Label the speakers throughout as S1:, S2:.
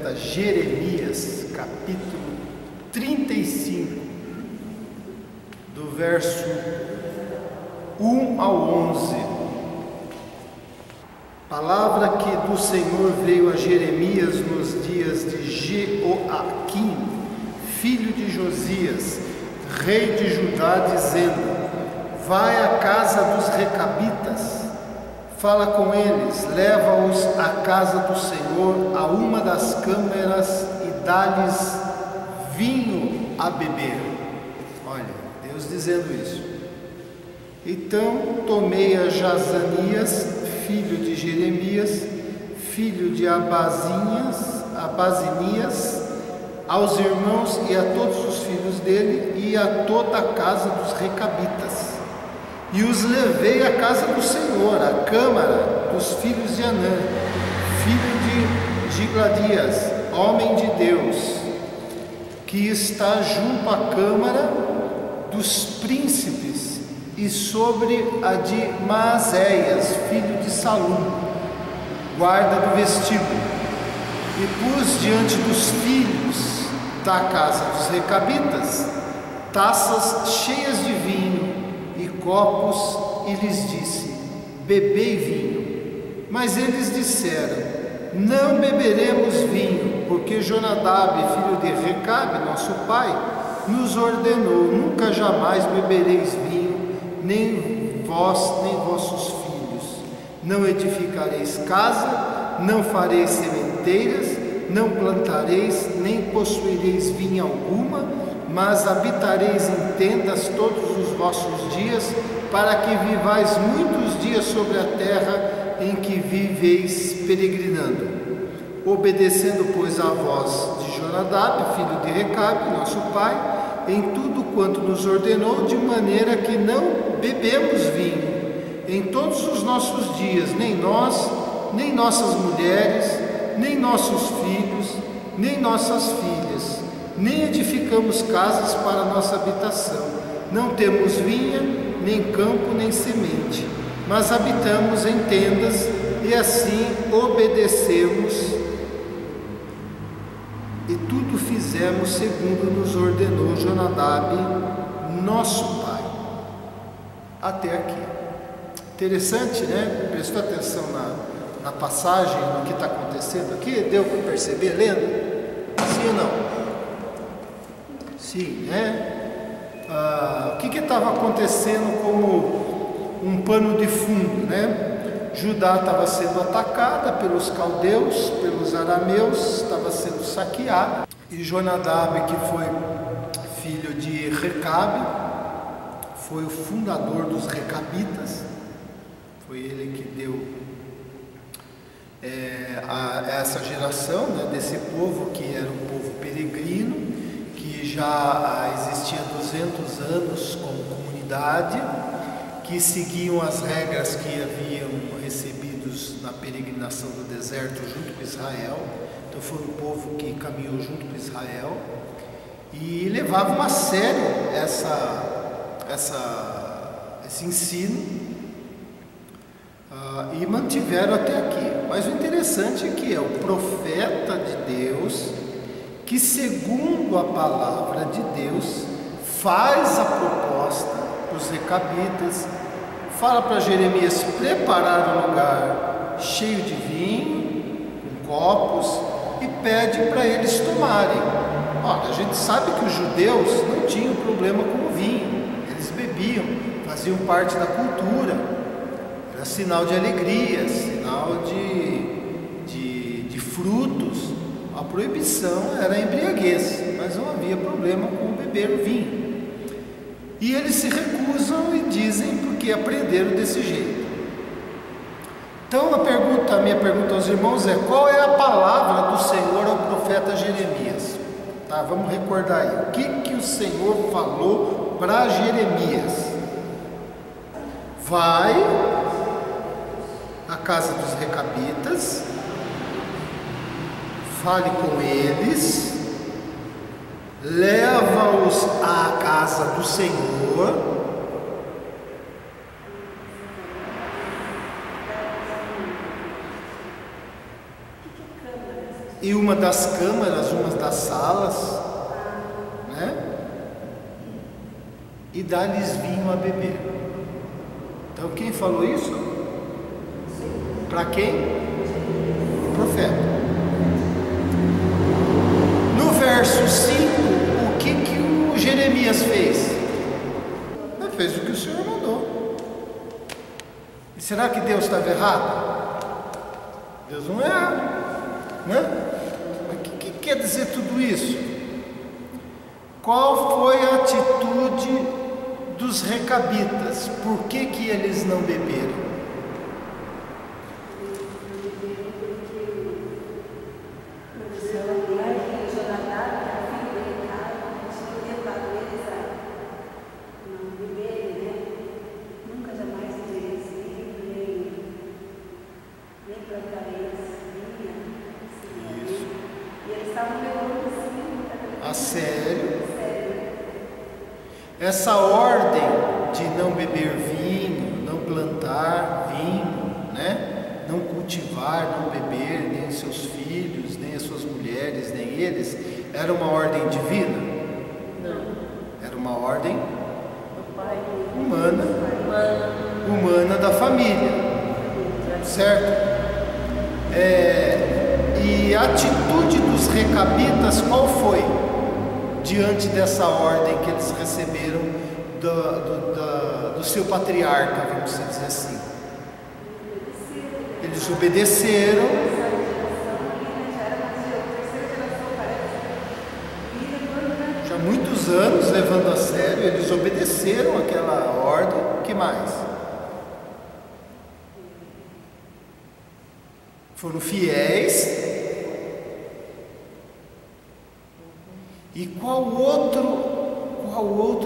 S1: profeta Jeremias, capítulo 35, do verso 1 ao 11. Palavra que do Senhor veio a Jeremias nos dias de Jeoaquim, filho de Josias, rei de Judá, dizendo: vai à casa dos recabitas, fala com eles, leva-os à casa do Senhor, a uma das câmaras, e dá-lhes vinho a beber. Olha, Deus dizendo isso. Então tomei a Jazanias, filho de Jeremias, filho de Abazinias, aos irmãos e a todos os filhos dele, e a toda a casa dos recabitas, e os levei à casa do Senhor, à câmara dos filhos de Anã, filho de Gigladias, homem de Deus, que está junto à câmara dos príncipes, e sobre a de Maazéias, filho de Salum, guarda do vestíbulo, e pus diante dos filhos da casa dos recabitas taças cheias de vinho e copos, e lhes disse: bebei vinho. Mas eles disseram: não beberemos vinho, porque Jonadab, filho de Recabe, nosso pai, nos ordenou: nunca jamais bebereis vinho, nem vós, nem vossos filhos. Não edificareis casa, não fareis sementeiras, não plantareis, nem possuireis vinha alguma, mas habitareis em tendas todos os vossos dias, para que vivais muitos dias sobre a terra em que viveis peregrinando. Obedecendo, pois, à voz de Jonadab, filho de Recabe, nosso pai, em tudo quanto nos ordenou, de maneira que não bebemos vinho em todos os nossos dias, nem nós, nem nossas mulheres, nem nossos filhos, nem nossas filhas, nem edificamos casas para nossa habitação. Não temos vinha, nem campo, nem semente, mas habitamos em tendas, e assim obedecemos, e tudo fizemos segundo nos ordenou Jonadab, nosso pai. Até aqui. Interessante, né? Prestou atenção na passagem, no que está acontecendo aqui? Deu para perceber lendo? Sim ou não? Sim, né? O que estava acontecendo como um pano de fundo, né? Judá estava sendo atacada pelos caldeus, pelos arameus, estava sendo saqueada, e Jonadab, que foi filho de Recabe, foi o fundador dos recabitas, foi ele que deu essa geração, né, desse povo que era um povo peregrino, que já existia 200 anos como comunidade, que seguiam as regras que haviam recebidos na peregrinação do deserto junto com Israel. Então foi um povo que caminhou junto com Israel e levavam a sério esse ensino, e mantiveram até aqui. Mas o interessante é que é o profeta de Deus que, segundo a palavra de Deus, faz a proposta para os recabitas, fala para Jeremias preparar um lugar cheio de vinho, com copos, e pede para eles tomarem. Olha, a gente sabe que os judeus não tinham problema com o vinho, eles bebiam, faziam parte da cultura, era sinal de alegria, sinal de frutos. A proibição era a embriaguez, mas não havia problema com beber vinho. E eles se recusam e dizem porque aprenderam desse jeito. Então a minha pergunta aos irmãos é: qual é a palavra do Senhor ao profeta Jeremias? Tá, vamos recordar aí. O que o Senhor falou para Jeremias? Vai à casa dos recabitas, fale com eles, leva-os à casa do Senhor, e uma das câmaras, uma das salas, né? E dá-lhes vinho a beber. Então quem falou isso? Para quem? O profeta. No verso 5, o que o Jeremias fez? Ele fez o que o Senhor mandou. E será que Deus estava errado? Deus não erra, né? Mas o que quer dizer tudo isso? Qual foi a atitude dos recabitas? Por que eles não beberam? A sério? Essa ordem de não beber vinho, não plantar vinho, né? Não cultivar, não beber, nem seus filhos, nem as suas mulheres, nem eles, era uma ordem divina? Não. Era uma ordem humana da família, certo? E a atitude dos recabitas qual foi? Diante dessa ordem que eles receberam do seu patriarca, vamos dizer assim. Eles obedeceram. Já há muitos anos levando a sério, eles obedeceram aquela ordem. O que mais? Foram fiéis. E qual outro,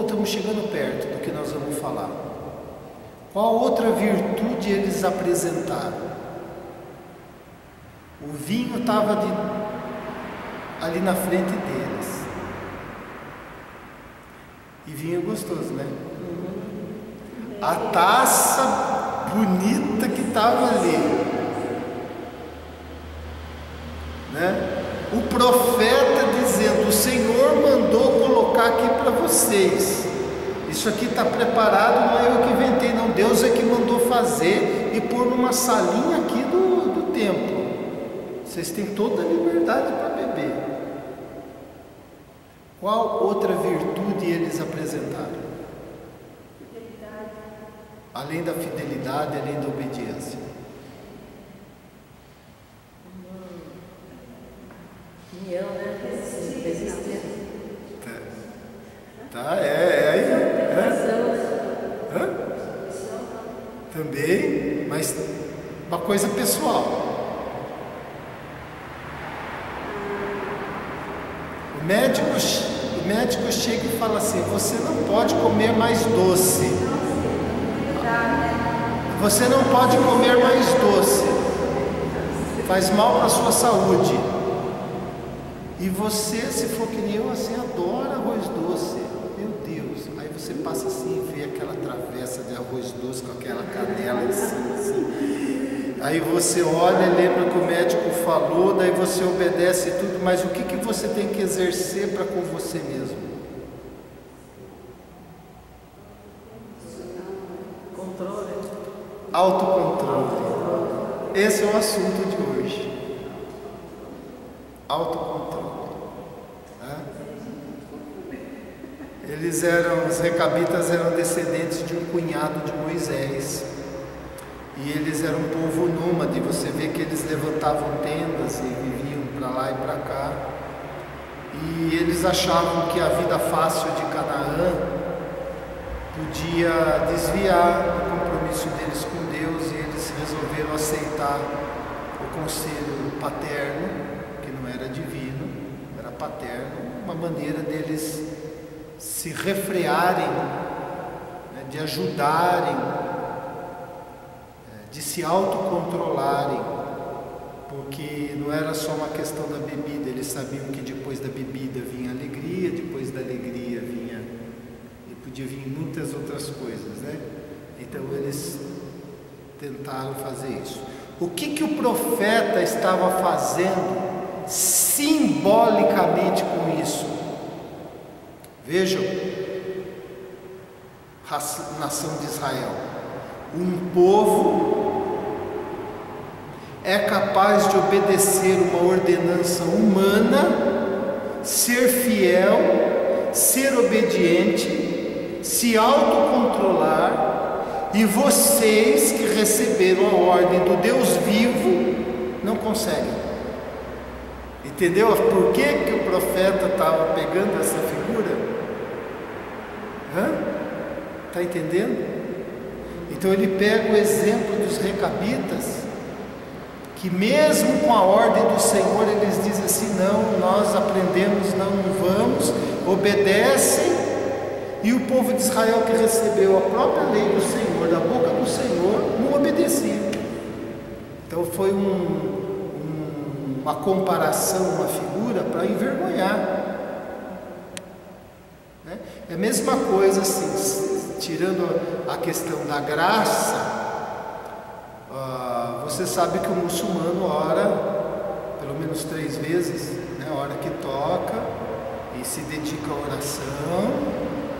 S1: estamos chegando perto do que nós vamos falar. Qual outra virtude eles apresentaram? O vinho estava ali na frente deles. E vinho gostoso, né? A taça bonita que estava ali, né? O profeta dizendo: o Senhor mandou colocar aqui para vocês. Isso aqui está preparado, não é eu que inventei, não. Deus é que mandou fazer e pôr numa salinha aqui do templo. Vocês têm toda a liberdade para beber. Qual outra virtude eles apresentaram? Fidelidade. Além da fidelidade, além da obediência.
S2: União, né? Resistência.
S1: Tá, também, mas uma coisa pessoal. O médico chega e fala assim: você não pode comer mais doce. Você não pode comer mais doce. Faz mal para a sua saúde. E você, se for que nem eu, assim, adora arroz doce. Meu Deus. Aí você passa assim e vê aquela travessa de arroz doce com aquela canela em cima, assim. Aí você olha, lembra que o médico falou, daí você obedece tudo, mas o que você tem que exercer para com você mesmo?
S2: Controle.
S1: Autocontrole. Esse é o assunto de hoje. Autocontrole. Os recabitas eram descendentes de um cunhado de Moisés. E eles eram um povo nômade. Você vê que eles levantavam tendas e viviam para lá e para cá. E eles achavam que a vida fácil de Canaã podia desviar o compromisso deles com Deus, e eles resolveram aceitar o conselho paterno, que não era divino, era paterno, uma maneira deles se refrearem, né, de ajudarem, de se autocontrolarem, porque não era só uma questão da bebida. Eles sabiam que depois da bebida vinha alegria, depois da alegria vinha, e podia vir muitas outras coisas, né? Então eles tentaram fazer isso. O que o profeta estava fazendo simbolicamente com isso. Vejam, nação de Israel, um povo é capaz de obedecer uma ordenança humana, ser fiel, ser obediente, se autocontrolar, e vocês que receberam a ordem do Deus vivo não conseguem. Entendeu por que o profeta estava pegando essa figura? Está entendendo? Então ele pega o exemplo dos recabitas, que mesmo com a ordem do Senhor, eles dizem assim: não, nós aprendemos, não vamos, obedecem, e o povo de Israel que recebeu a própria lei do Senhor, da boca do Senhor, não obedecia. Então foi uma comparação, uma figura para envergonhar. É a mesma coisa assim, tirando a questão da graça. Você sabe que o muçulmano ora pelo menos 3 vezes, né? A hora que toca e se dedica à oração,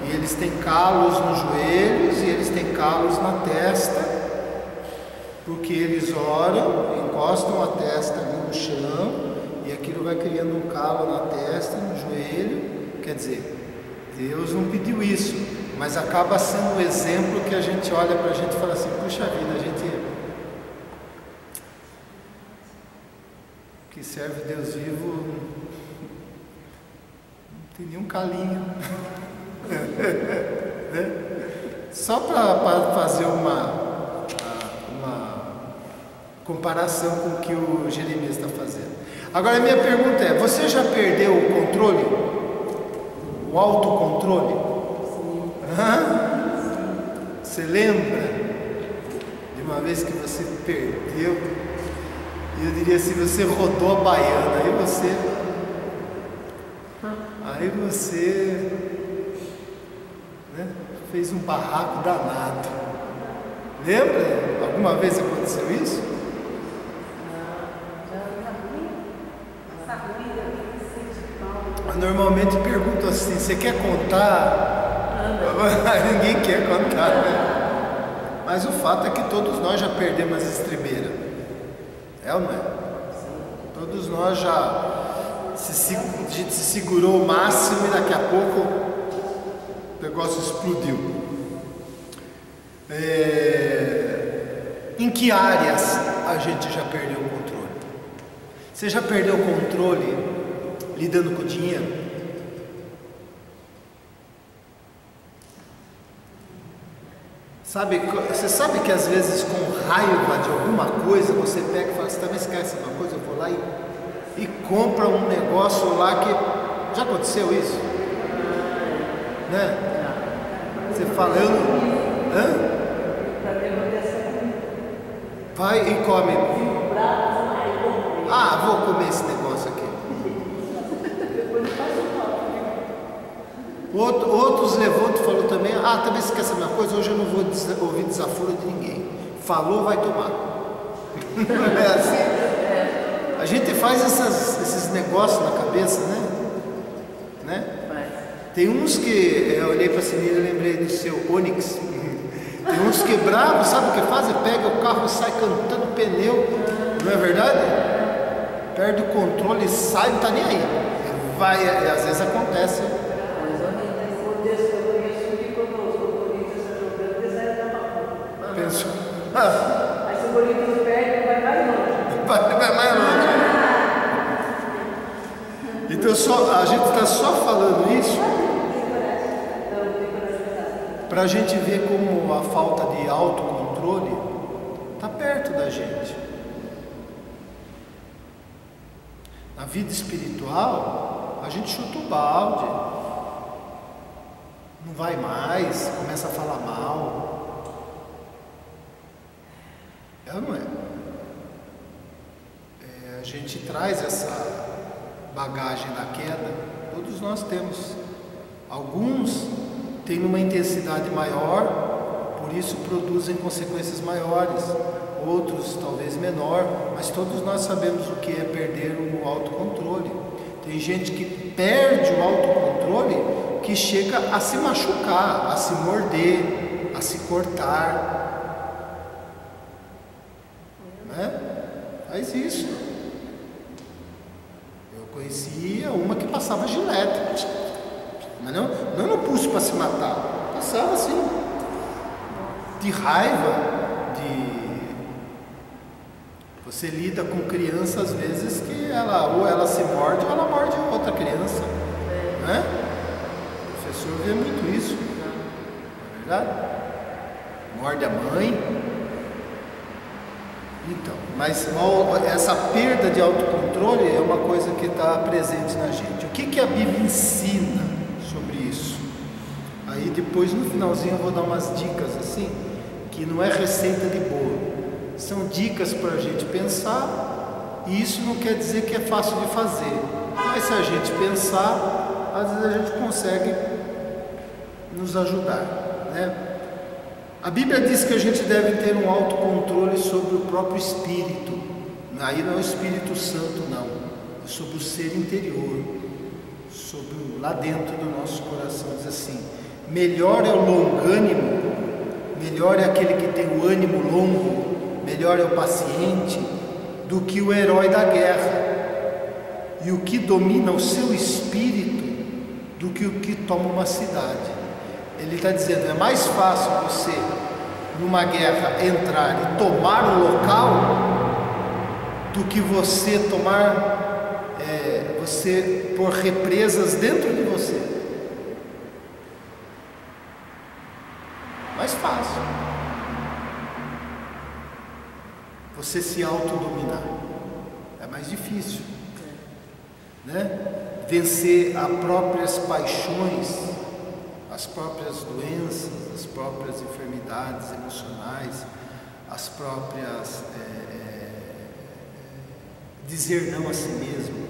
S1: e eles têm calos nos joelhos e eles têm calos na testa, porque eles oram, encostam a testa ali no chão, e aquilo vai criando um calo na testa, no joelho. Quer dizer, Deus não pediu isso, mas acaba sendo um exemplo que a gente olha para a gente e fala assim: puxa vida, a gente que serve Deus vivo não tem nenhum calinho. Só para fazer uma comparação com o que o Jeremias está fazendo. Agora a minha pergunta é: você já perdeu o controle? O autocontrole? Você lembra de uma vez que você perdeu? Eu diria assim: você rodou a baiana, aí você né, fez um barraco danado. Lembra? Alguma vez aconteceu isso? Normalmente pergunto assim: você quer contar? Ninguém quer contar, né? Mas o fato é que todos nós já perdemos as estribeiras. É ou não é? Todos nós a gente se segurou o máximo e daqui a pouco o negócio explodiu. Em que áreas a gente já perdeu o controle? Você já perdeu o controle lidando com o dinheiro? Você sabe que às vezes com raiva de alguma coisa você pega e fala: você também esquece uma coisa, eu vou lá e compra um negócio lá que... Já aconteceu isso? Né? Você fala: eu não... Vai e come. Vou comer esse negócio aqui. Outros levantam e falou também: também esquece a minha coisa, hoje eu não vou ouvir desaforo de ninguém. Falou, vai tomar. Não é assim? A gente faz esses negócios na cabeça, né? Tem uns que, eu olhei para a Sinira e lembrei do seu Onix. Tem uns que bravos, sabe o que fazem? Pega o carro e sai cantando pneu, não é verdade? Perde o controle e sai, não está nem aí. Vai, e às vezes acontece. Penso.
S2: Aí se o Corinthians perde, vai mais longe.
S1: Vai mais longe. Então a gente está só falando isso para a gente ver como a falta de autocontrole está perto da gente. Na vida espiritual, a gente chuta o balde, não vai mais, começa a falar mal. É ou não é? A gente traz essa bagagem da queda, todos nós temos. Alguns têm uma intensidade maior, por isso produzem consequências maiores. outros talvez menor, mas todos nós sabemos o que é perder o autocontrole. Tem gente que perde o autocontrole que chega a se machucar, a se morder, a se cortar, né? Faz isso. Eu conhecia uma que passava gilete, mas não no pulso para se matar, passava assim, de raiva. Você lida com criança às vezes que ou ela se morde ou ela morde outra criança, né? O professor vê muito isso, não é verdade? Morde a mãe. Então, mas essa perda de autocontrole é uma coisa que está presente na gente. O que a Bíblia ensina sobre isso? Aí depois no finalzinho eu vou dar umas dicas assim, que não é receita de bolo. São dicas para a gente pensar, e isso não quer dizer que é fácil de fazer, mas se a gente pensar, às vezes a gente consegue nos ajudar, né? A Bíblia diz que a gente deve ter um autocontrole sobre o próprio espírito. Aí não é o Espírito Santo, não, é sobre o ser interior, sobre lá dentro do nosso coração. Diz assim: melhor é o longânimo, melhor é aquele que tem o ânimo longo, melhor é o paciente do que o herói da guerra, e o que domina o seu espírito do que o que toma uma cidade. Ele está dizendo, é mais fácil você numa guerra entrar e tomar um local do que você você pôr represas dentro de você. Mais fácil você se autodominar, é mais difícil, né? Vencer as próprias paixões, as próprias doenças, as próprias enfermidades emocionais, as próprias dizer não a si mesmo.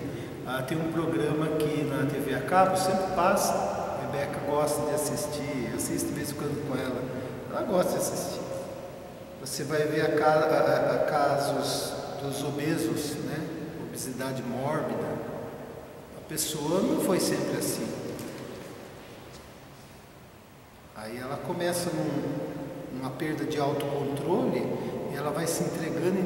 S1: Tem um programa aqui na TV a cabo, sempre passa, a Rebeca gosta de assistir, assisto de vez em quando com ela gosta de assistir. Você vai ver casos dos obesos, né? Obesidade mórbida. A pessoa não foi sempre assim. Aí ela começa numa perda de autocontrole, e ela vai se entregando,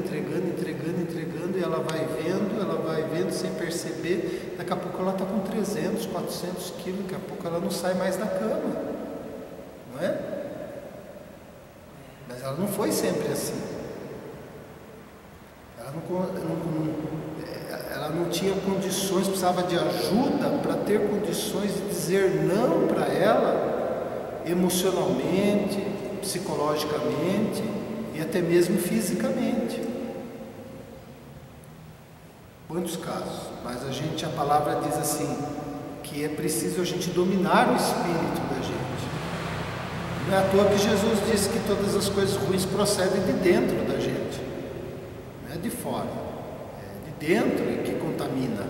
S1: e ela vai vendo sem perceber. Daqui a pouco ela está com 300, 400 quilos, daqui a pouco ela não sai mais da cama, não é? Mas ela não foi sempre assim. Ela não tinha condições, precisava de ajuda para ter condições de dizer não para ela, emocionalmente, psicologicamente e até mesmo fisicamente. Quantos casos? Mas a palavra diz assim, que é preciso a gente dominar o espírito da gente. Não é à toa que Jesus disse que todas as coisas ruins procedem de dentro da gente, não é de fora, é de dentro que contamina.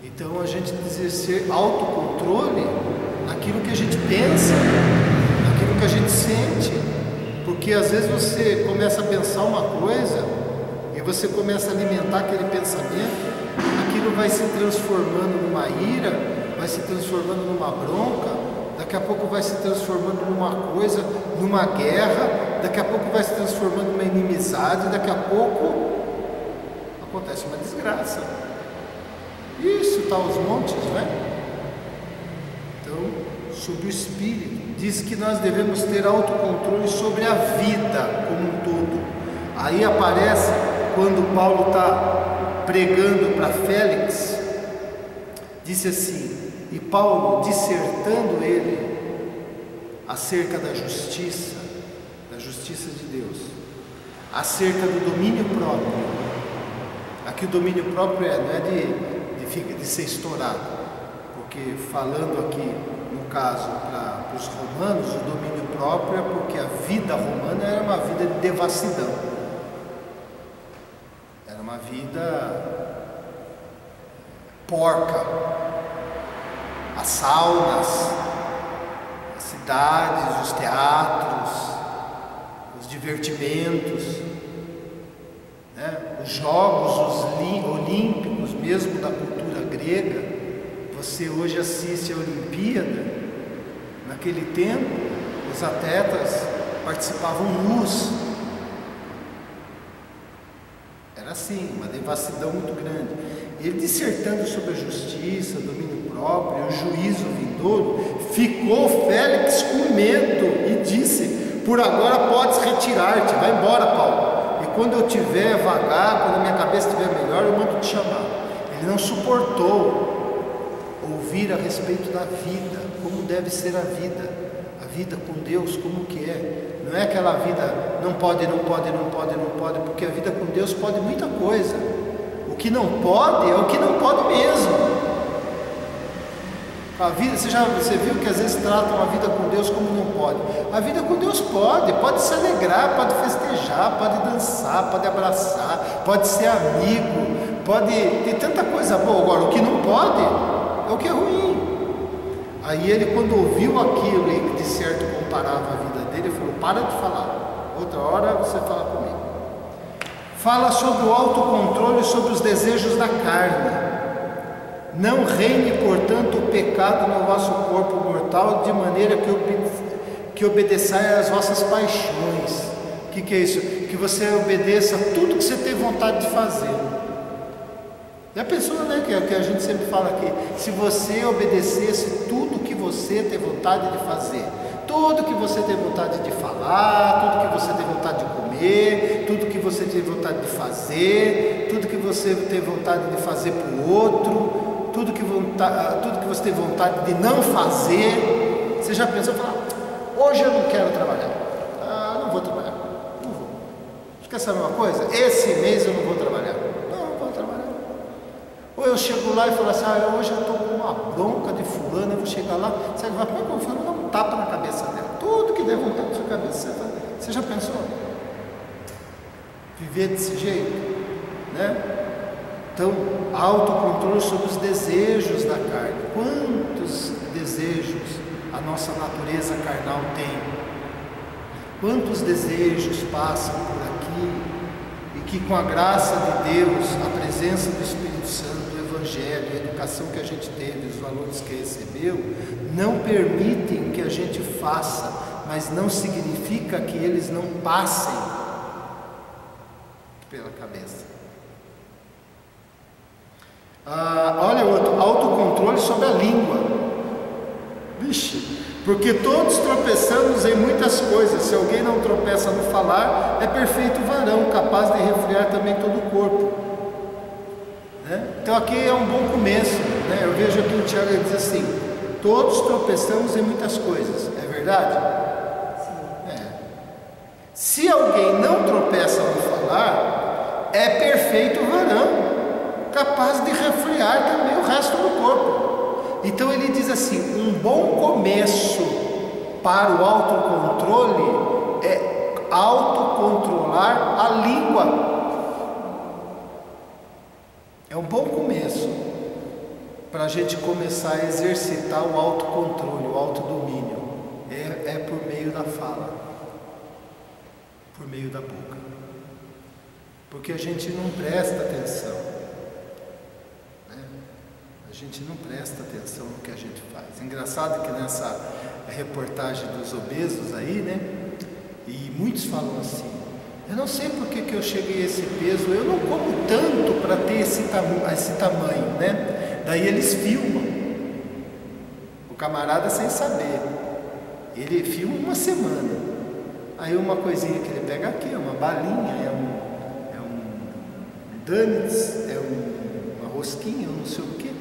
S1: Então a gente precisa exercer autocontrole naquilo que a gente pensa, naquilo que a gente sente, porque às vezes você começa a pensar uma coisa e você começa a alimentar aquele pensamento, aquilo vai se transformando numa ira, vai se transformando numa bronca, daqui a pouco vai se transformando numa coisa, numa guerra, daqui a pouco vai se transformando numa inimizade, daqui a pouco acontece uma desgraça. Isso está aos montes, né? Então, sobre o espírito, diz que nós devemos ter autocontrole sobre a vida como um todo. Aí aparece quando Paulo está pregando para Félix, disse assim, e Paulo dissertando ele acerca da justiça de Deus, acerca do domínio próprio. Aqui o domínio próprio não é de ser estourado, porque falando aqui no caso para os romanos, o domínio próprio é porque a vida romana era uma vida de devassidão, era uma vida porca. As saunas, as cidades, os teatros, os divertimentos, Os jogos olímpicos, mesmo da cultura grega, você hoje assiste a Olimpíada, naquele tempo, os atletas participavam nus. Era assim, uma devassidão muito grande. Ele, dissertando sobre a justiça, domínio próprio, o juízo vindouro, ficou Félix com medo e disse: por agora podes retirar-te, vai embora, Paulo, e quando eu tiver vagar, quando a minha cabeça estiver melhor, eu mando te chamar. Ele não suportou ouvir a respeito da vida, como deve ser a vida com Deus, como que é. Não é aquela vida, não pode, porque a vida com Deus pode muita coisa. O que não pode é o que não pode mesmo. A vida, você viu que às vezes tratam a vida com Deus como não pode. A vida com Deus pode se alegrar, pode festejar, pode dançar, pode abraçar, pode ser amigo, pode ter tanta coisa boa. Agora, o que não pode é o que é ruim. Aí ele, quando ouviu aquilo e de certo comparava a vida dele, ele falou: para de falar, outra hora você fala comigo. Fala sobre o autocontrole, sobre os desejos da carne. Não reine, portanto, o pecado no vosso corpo mortal, de maneira que obedeçais às vossas paixões. O que é isso? Que você obedeça a tudo que você tem vontade de fazer. Já pensou, né, que a gente sempre fala aqui, se você obedecesse tudo que você tem vontade de fazer, tudo que você tem vontade de falar, tudo que você tem vontade de comer, tudo que você tem vontade de fazer, tudo que você tem vontade de fazer para o outro, tudo que você tem vontade de não fazer, você já pensou, hoje eu não quero trabalhar, não vou trabalhar, não vou. Você quer saber uma coisa? Esse mês eu não vou trabalhar. Ou eu chego lá e falo assim: hoje eu estou com uma bronca de fulano, eu vou chegar lá, você vai falar: como é que eu vou dar um tapa na cabeça dela? Tudo que der vontade na sua cabeça. Você já pensou? Viver desse jeito, né? Então, autocontrole sobre os desejos da carne. Quantos desejos a nossa natureza carnal tem? Quantos desejos passam por aqui e que, com a graça de Deus, a presença do Espírito Santo, o Evangelho, a educação que a gente teve, os valores que recebeu, não permitem que a gente faça, mas não significa que eles não passem pela cabeça. Olha outro, autocontrole sobre a língua. Vixe, porque todos tropeçamos em muitas coisas. Se alguém não tropeça no falar, é perfeito varão, capaz de refrear também todo o corpo, né? Então aqui é um bom começo, né? Eu vejo aqui o Tiago diz assim: todos tropeçamos em muitas coisas. É verdade? Sim. Se alguém não tropeça no falar, é perfeito varão, capaz de refrear também o resto do corpo. Então ele diz assim: um bom começo para o autocontrole é autocontrolar a língua. É um bom começo para a gente começar a exercitar o autocontrole, o autodomínio. É por meio da fala, por meio da boca, porque a gente não presta atenção, né? A gente não presta atenção no que a gente faz. Engraçado que nessa reportagem dos obesos aí, né? E muitos falam assim: eu não sei por que eu cheguei a esse peso, eu não como tanto para ter esse tamanho, né? Daí eles filmam, o camarada sem saber, ele filma uma semana, aí uma coisinha que ele pega aqui, uma balinha, é um donuts, uma rosquinha, não sei o que,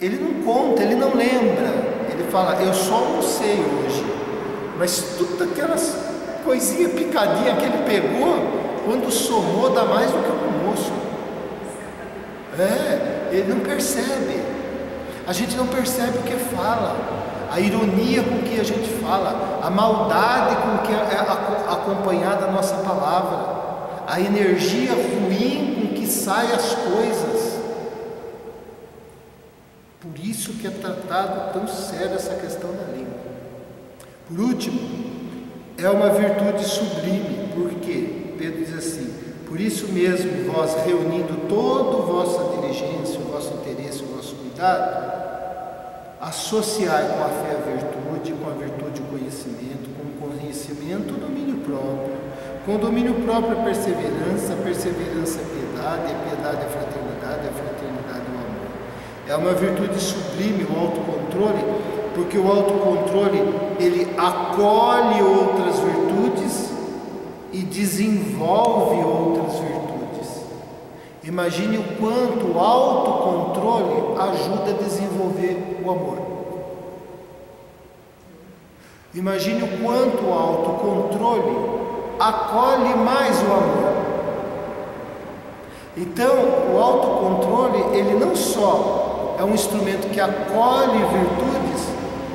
S1: ele não conta, ele não lembra, ele fala: eu só almocei hoje, mas tudo aquelas coisinha picadinha que ele pegou, quando somou, dá mais do que o almoço. Ele não percebe. A gente não percebe o que fala, a ironia com que a gente fala, a maldade com que é acompanhada a nossa palavra, a energia ruim com que saem as coisas. Por isso que é tratado tão sério essa questão da língua. Por último, é uma virtude sublime, porque Pedro diz assim: Por isso mesmo, vós reunindo toda a vossa diligência, o vosso interesse, o vosso cuidado, associai com a fé a virtude, com a virtude o conhecimento, com o conhecimento o domínio próprio, com o domínio próprio a perseverança a piedade, a piedade a fraternidade o amor. É uma virtude sublime o autocontrole, porque o autocontrole ele acolhe outras virtudes e desenvolve outras virtudes. Imagine o quanto o autocontrole ajuda a desenvolver o amor. Imagine o quanto o autocontrole acolhe mais o amor. Então, o autocontrole, ele não só é um instrumento que acolhe virtudes,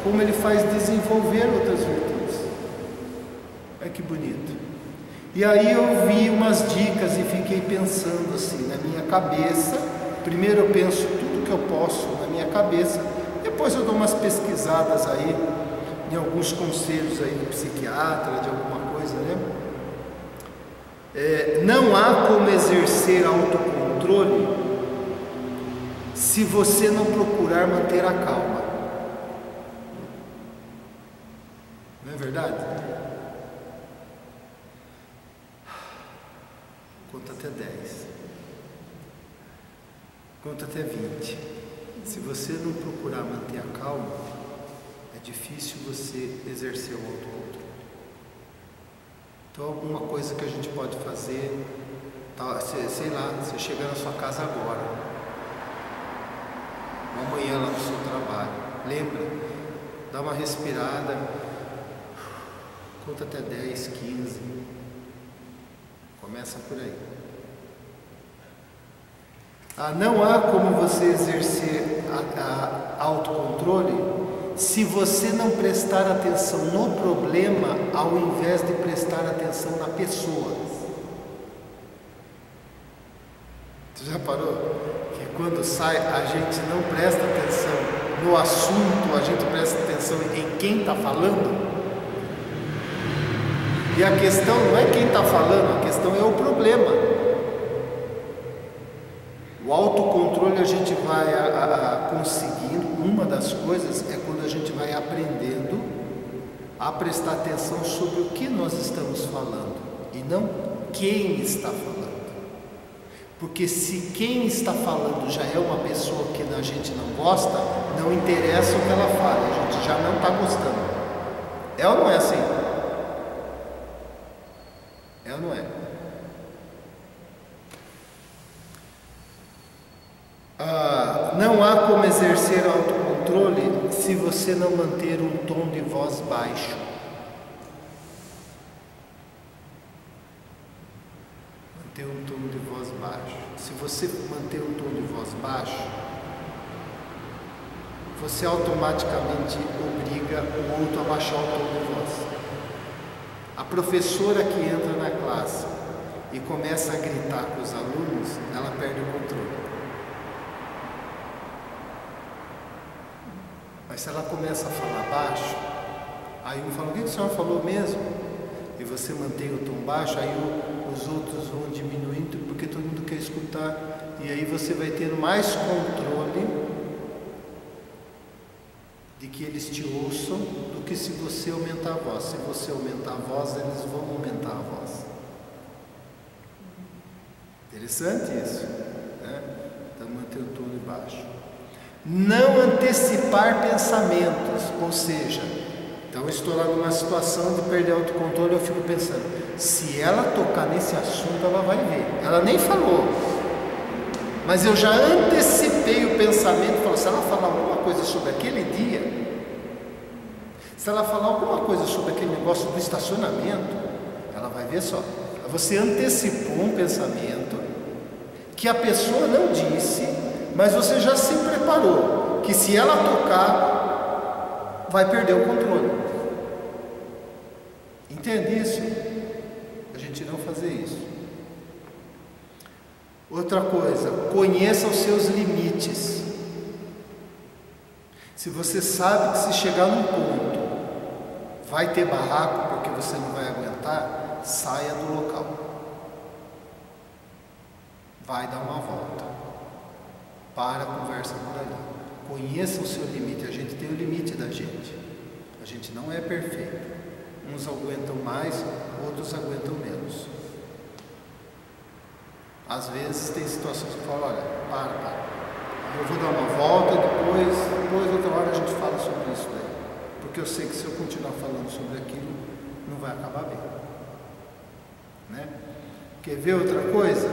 S1: como ele faz desenvolver outras virtudes. Olha que bonito. E aí eu vi umas dicas e fiquei pensando assim na minha cabeça. Primeiro eu penso tudo que eu posso na minha cabeça, depois eu dou umas pesquisadas aí em alguns conselhos aí do psiquiatra, de alguma coisa, né? Não há como exercer autocontrole se você não procurar manter a calma. Não é verdade? Conta até 10. Conta até 20. Se você não procurar manter a calma, é difícil você exercer o autocontrole. Então, alguma coisa que a gente pode fazer, sei lá, você chega na sua casa agora, ou amanhã lá no seu trabalho, lembra? Dá uma respirada, conta até 10, 15, começa por aí. Não há como você exercer autocontrole se você não prestar atenção no problema ao invés de prestar atenção na pessoa. Você já parou? Que quando sai a gente não presta atenção no assunto, a gente presta atenção em quem está falando? E a questão não é quem está falando, a questão é o problema. O autocontrole a gente vai conseguindo, uma das coisas é quando a gente vai aprendendo a prestar atenção sobre o que nós estamos falando e não quem está falando. Porque se quem está falando já é uma pessoa que a gente não gosta, não interessa o que ela fala, a gente já não está gostando. É ou não é assim? É ou não é? Não há como exercer autocontrole se você não manter um tom de voz baixo. Manter um tom de voz baixo. Se você manter um tom de voz baixo, você automaticamente obriga o outro a baixar o tom de voz. A professora que entra na classe e começa a gritar com os alunos, ela perde o controle. Mas se ela começa a falar baixo, aí um fala, o que a senhora falou mesmo? E você mantém o tom baixo, aí os outros vão diminuindo, porque todo mundo quer escutar. E aí você vai tendo mais controle de que eles te ouçam do que se você aumentar a voz. Se você aumentar a voz, eles vão aumentar a voz. Interessante isso, né? Então manter o tom de baixo. Não antecipar pensamentos, ou seja, então eu estou lá numa situação de perder autocontrole, eu fico pensando, se ela tocar nesse assunto, ela vai ver. Ela nem falou, mas eu já antecipei o pensamento, falo, se ela falar alguma coisa sobre aquele dia, se ela falar alguma coisa sobre aquele negócio do estacionamento, ela vai ver só. Você antecipou um pensamento que a pessoa não disse, mas você já se preparou, que se ela tocar, vai perder o controle. Entende isso? A gente não fazer isso. Outra coisa, conheça os seus limites. Se você sabe que se chegar num ponto, vai ter barraco porque você não vai aguentar, saia do local. vai dar uma volta. Para a conversa por ali. Conheça o seu limite. A gente tem o limite da gente. A gente não é perfeito. Uns aguentam mais, outros aguentam menos. Às vezes tem situações que falam, olha, para. Eu vou dar uma volta, depois outra hora a gente fala sobre isso daí. Porque eu sei que se eu continuar falando sobre aquilo, não vai acabar bem. Né? Quer ver outra coisa?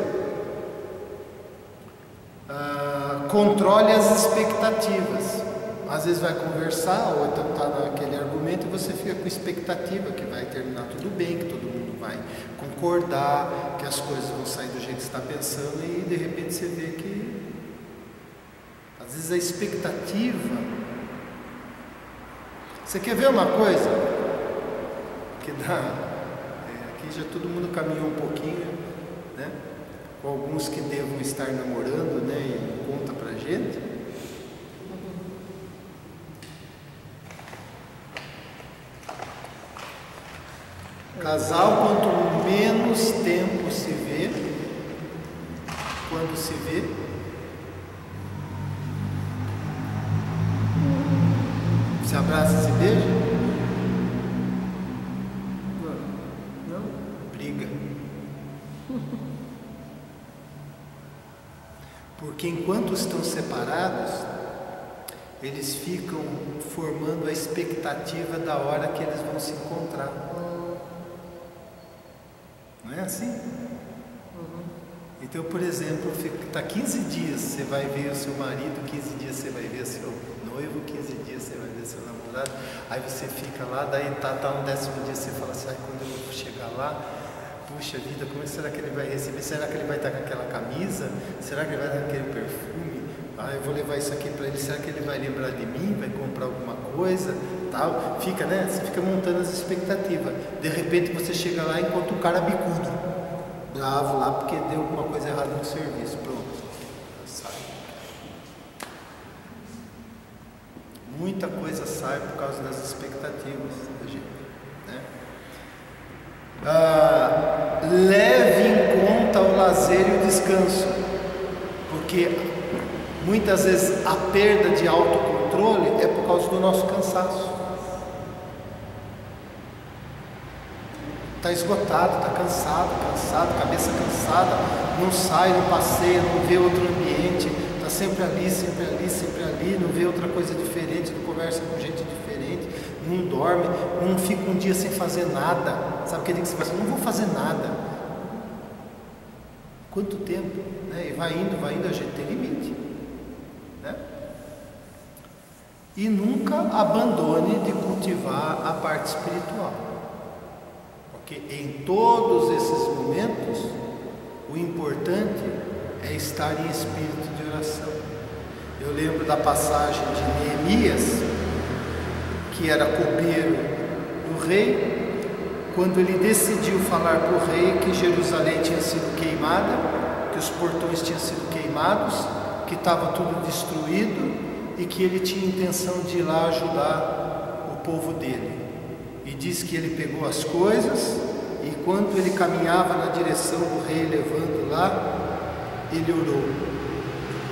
S1: Controle as expectativas. Às vezes vai conversar, ou então está naquele argumento e você fica com expectativa que vai terminar tudo bem, que todo mundo vai concordar, que as coisas vão sair do jeito que você está pensando, e de repente você vê que às vezes a expectativa. Você quer ver uma coisa que dá? Aqui já todo mundo caminhou um pouquinho, né? Com alguns que devam estar namorando, né? E conta pra gente. Casal, quanto menos tempo se vê, quando se vê, se abraça e se beija? Não? Briga. Porque enquanto estão separados, eles ficam formando a expectativa da hora que eles vão se encontrar. Não é assim? Então, por exemplo, está 15 dias você vai ver o seu marido, 15 dias você vai ver o seu noivo, 15 dias você vai ver o seu namorado, aí você fica lá, daí tá no 10º dia você fala assim, quando eu vou chegar lá, puxa vida, como será que ele vai receber? Será que ele vai estar com aquela camisa? Será que ele vai estar com aquele perfume? Eu vou levar isso aqui para ele, será que ele vai lembrar de mim? Vai comprar alguma coisa? Tal. Fica, né? Você fica montando as expectativas. De repente você chega lá e encontra um cara bicudo, bravo lá porque deu alguma coisa errada no serviço. Pronto, sai. Muita coisa sai por causa das expectativas da gente, né? Leve em conta o lazer e o descanso, porque muitas vezes a perda de autocontrole é por causa do nosso cansaço. Está esgotado, está cansado, cabeça cansada, não sai, não passeia, não vê outro ambiente, está sempre ali, não vê outra coisa diferente, não conversa com gente diferente, não dorme, não fica um dia sem fazer nada. Sabe aquele que você fala assim, não vou fazer nada. Quanto tempo? Né? E vai indo, a gente tem limite. Né? E nunca abandone de cultivar a parte espiritual. Porque em todos esses momentos, o importante é estar em espírito de oração. Eu lembro da passagem de Neemias, que era copeiro do rei, quando ele decidiu falar para o rei que Jerusalém tinha sido queimada, que os portões tinham sido queimados, que estava tudo destruído e que ele tinha intenção de ir lá ajudar o povo dele. E diz que ele pegou as coisas e quando ele caminhava na direção do rei levando lá, ele orou.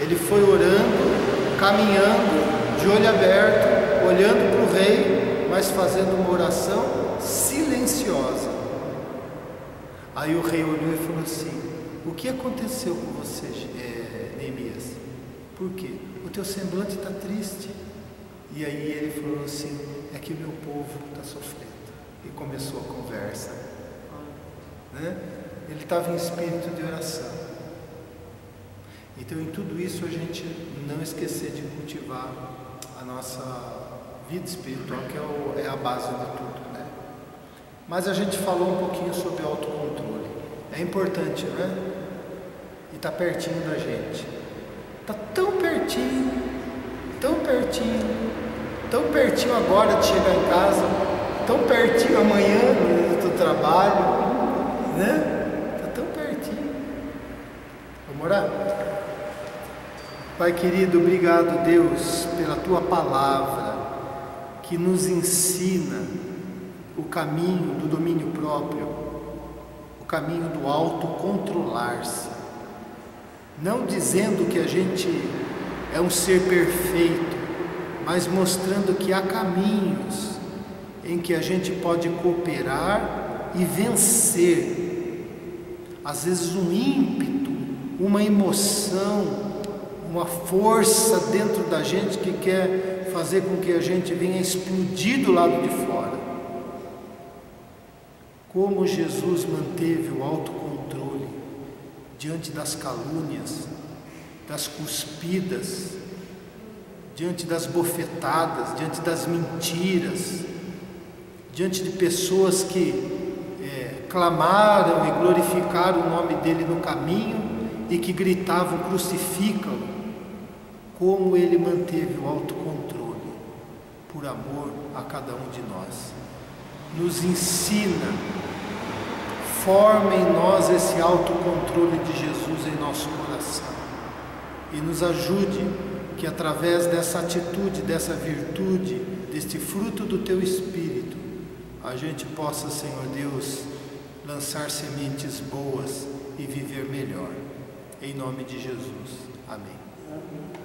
S1: Ele foi orando, caminhando, de olho aberto, olhando para o rei, mas fazendo uma oração silenciosa. Aí o rei olhou e falou assim: o que aconteceu com você, Neemias? Por quê? O teu semblante está triste. E aí ele falou assim: é que o meu povo está sofrendo. E começou a conversa, né? Ele estava em espírito de oração. Então, em tudo isso, a gente não esquecer de cultivar a nossa vida espiritual, que é a base de tudo, né? Mas a gente falou um pouquinho sobre autocontrole. É importante, né? E está pertinho da gente. Está tão pertinho agora de chegar em casa, tão pertinho amanhã do trabalho, né? Está tão pertinho. Vamos orar? Pai querido, obrigado, Deus, pela Tua palavra, que nos ensina o caminho do domínio próprio, o caminho do autocontrolar-se. Não dizendo que a gente é um ser perfeito, mas mostrando que há caminhos em que a gente pode cooperar e vencer. Às vezes um ímpeto, uma emoção, uma força dentro da gente que quer fazer com que a gente venha explodir do lado de fora. Como Jesus manteve o autocontrole diante das calúnias, das cuspidas, diante das bofetadas, diante das mentiras, diante de pessoas que clamaram e glorificaram o nome dele no caminho e que gritavam: crucificam. Como ele manteve o autocontrole por amor a cada um de nós. Nos ensina, forma em nós esse autocontrole de Jesus em nosso coração e nos ajude que através dessa atitude, dessa virtude, deste fruto do teu Espírito, a gente possa, Senhor Deus, lançar sementes boas e viver melhor. Em nome de Jesus. Amém.